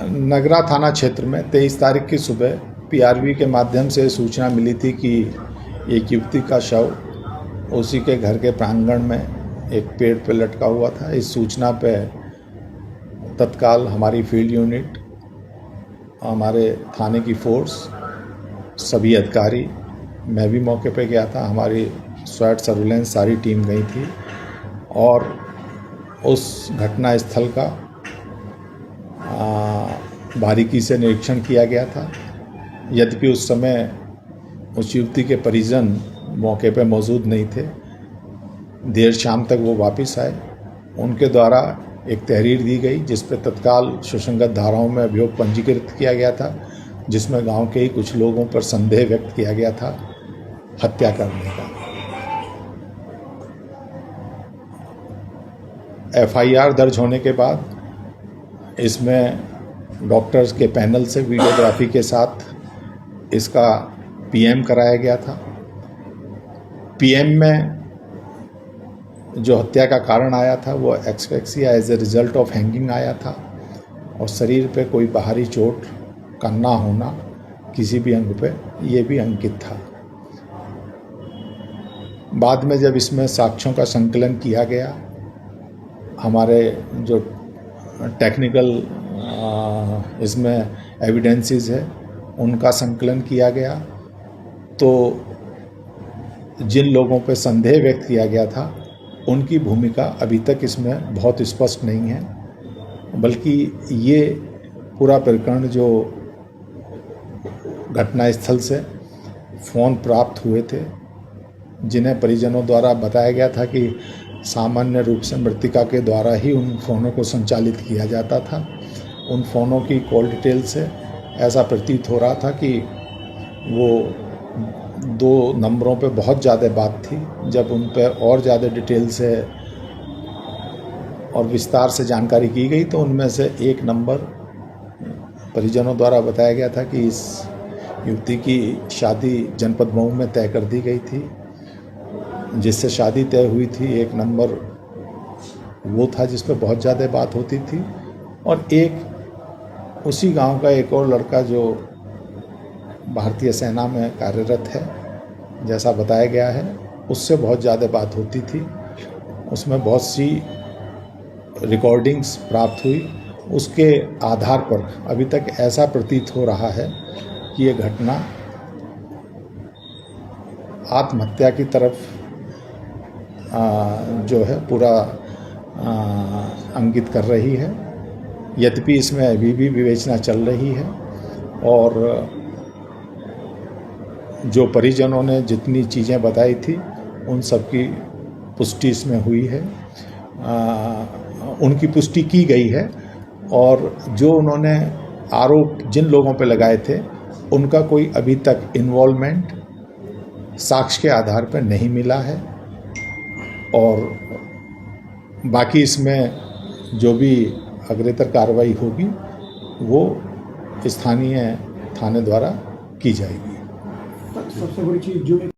नगरा थाना क्षेत्र में 23 तारीख की सुबह पीआरवी के माध्यम से सूचना मिली थी कि एक युवती का शव उसी के घर के प्रांगण में एक पेड़ पर लटका हुआ था। इस सूचना पे तत्काल हमारी फील्ड यूनिट, हमारे थाने की फोर्स, सभी अधिकारी, मैं भी मौके पे गया था, हमारी स्वैट सर्विलेंस सारी टीम गई थी और उस घटना स्थल का बारीकी से निरीक्षण किया गया था। यद्यपि उस समय उस युवती के परिजन मौके पर मौजूद नहीं थे। देर शाम तक वो वापस आए। उनके द्वारा एक तहरीर दी गई जिस पर तत्काल सुसंगत धाराओं में अभियोग पंजीकृत किया गया था, जिसमें गांव के ही कुछ लोगों पर संदेह व्यक्त किया गया था हत्या करने का। एफआईआर दर्ज होने के बाद इसमें डॉक्टर्स के पैनल से वीडियोग्राफी के साथ इसका पीएम कराया गया था। पीएम में जो हत्या का कारण आया था वो asphyxia as a result of hanging आया था और शरीर पे कोई बाहरी चोट का ना होना किसी भी अंग पे, ये भी अंकित था। बाद में जब इसमें साक्ष्यों का संकलन किया गया, हमारे जो टेक्निकल इसमें एविडेंसेस है उनका संकलन किया गया, तो जिन लोगों पे संदेह व्यक्त किया गया था उनकी भूमिका अभी तक इसमें बहुत स्पष्ट नहीं है। बल्कि ये पूरा प्रकरण जो घटनास्थल से फ़ोन प्राप्त हुए थे, जिन्हें परिजनों द्वारा बताया गया था कि सामान्य रूप से मृतिका के द्वारा ही उन फ़ोनों को संचालित किया जाता था, उन फ़ोनों की कॉल डिटेल से ऐसा प्रतीत हो रहा था कि वो 2 नंबरों पे बहुत ज़्यादा बात थी। जब उन पर और ज़्यादा डिटेल से और विस्तार से जानकारी की गई तो उनमें से एक नंबर परिजनों द्वारा बताया गया था कि इस युवती की शादी जनपद मऊ में तय कर दी गई थी, जिससे शादी तय हुई थी। एक नंबर वो था जिस पर बहुत ज़्यादा बात होती थी और एक उसी गांव का एक और लड़का जो भारतीय सेना में कार्यरत है, जैसा बताया गया है, उससे बहुत ज़्यादा बात होती थी। उसमें बहुत सी रिकॉर्डिंग्स प्राप्त हुई। उसके आधार पर अभी तक ऐसा प्रतीत हो रहा है कि ये घटना आत्महत्या की तरफ जो है पूरा अंकित कर रही है। यद्यपि इसमें अभी भी विवेचना चल रही है और जो परिजनों ने जितनी चीज़ें बताई थी उन सब की पुष्टि इसमें हुई है, उनकी पुष्टि की गई है और जो उन्होंने आरोप जिन लोगों पे लगाए थे उनका कोई अभी तक इन्वॉल्वमेंट साक्ष्य के आधार पर नहीं मिला है। और बाकी इसमें जो भी अग्रेतर कार्रवाई होगी वो स्थानीय थाने द्वारा की जाएगी। सबसे बड़ी चीज़ जो